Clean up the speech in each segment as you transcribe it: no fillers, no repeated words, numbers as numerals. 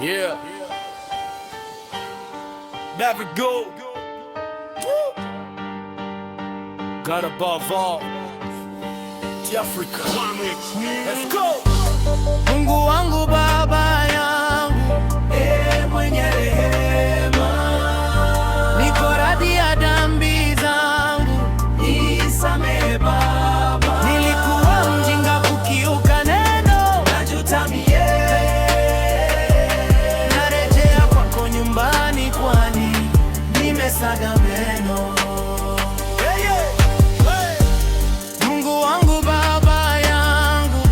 Yeah. Never go. God above all. The Africa. Let's go. Mungu wangu, Baba yangu, Mwenye rehema, niko radhi ya dhambi zangu, nisamehe Baba. nilikuwa mjinga kukiuka neno, Najuta mie. narejea kwako nyumbani, kwani nimesaga meno. Mungu wangu, Baba yangu,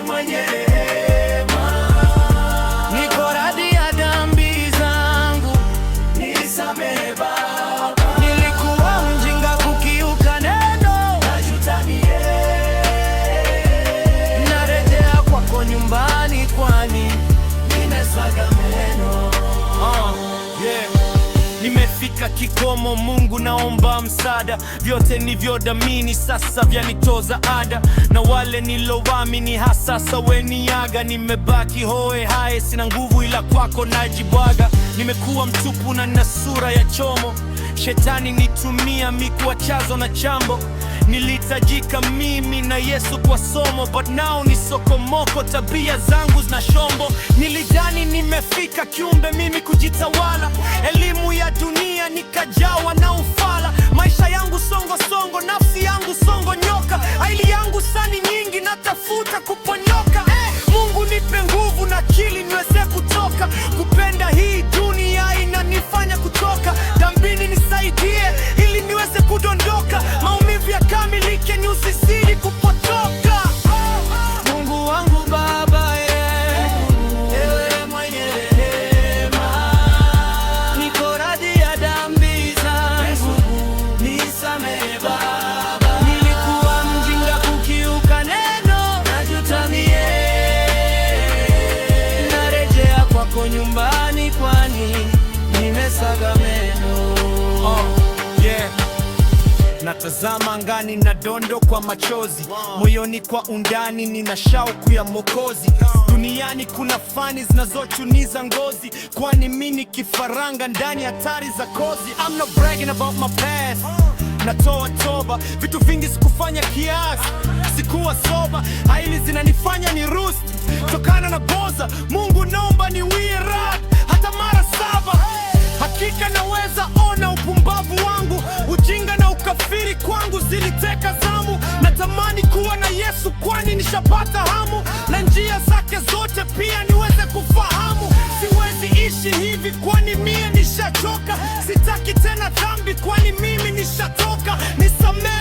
Mwenye rehema, niko radhi ya dhambi zangu, nisamehe Baba. nilikuwa mjinga kukiuka neno, Najuta mie. narejea kwako nyumbani, kwani Nimesaga meno. yeah. Nimefika kikomo, Mungu naomba msaada, vyote nivyodhamini sasa vyanitoza ada, na wale nilowaamini hasasa weniaga. Nimebaki hoe hae, sina nguvu ila kwako najibwaga. Nimekuwa mtupu na nina sura ya chomo, shetani nitumia mikuwa chazo na chambo. Nilitajika mimi na Yesu kwa somo, but now ni sokomoko, tabia zangu zina shombo. Nilidhani nimefika kiumbe mimi kujitawala, elimu ya dunia nikajawa na ufala. Maisha yangu songo songo, nafsi yangu songo nyoka, aili yangu sani nyingi, natafuta kuponyoka. Mungu nipe nguvu na akili niweze kutoka, kupenda hii dunia inanifanya kutoka dhambini, nisaidie ili niweze kudondoka, maumivu yakamilike, ni usisiri kupotoka. Mungu wangu, Baba Ewe mwenye rehema, niko radhi ya dhambi zangu, nisamehe Baba. nilikuwa mjinga kukiuka neno, Najuta mie. narejea kwako nyumbani, kwani nimesaga meno. Yeah. Natazama angani na dondo kwa machozi, moyoni kwa undani nina shauku ya Mwokozi. Duniani kuna fani zinazochuniza ngozi, kwani mimi ni kifaranga ndani hatari za kozi. I'm not bragging about my past, natoa toba, vitu vingi sikufanya kiasi, sikuwa soba, haili zinanifanya ni rust tokana na boza. Mungu naomba niwie radhi hata mara 7. Hakika naweza ona upumbavu wangu, ujinga na ukafiri kwangu ziliteka zamu. Natamani kuwa na Yesu, kwani nishapata hamu, na njia zake zote pia niweze kufahamu. Siwezi ishi hivi, kwani mie nishachoka, sitaki tena dhambi, kwani mimi nishatoka. Nisamehe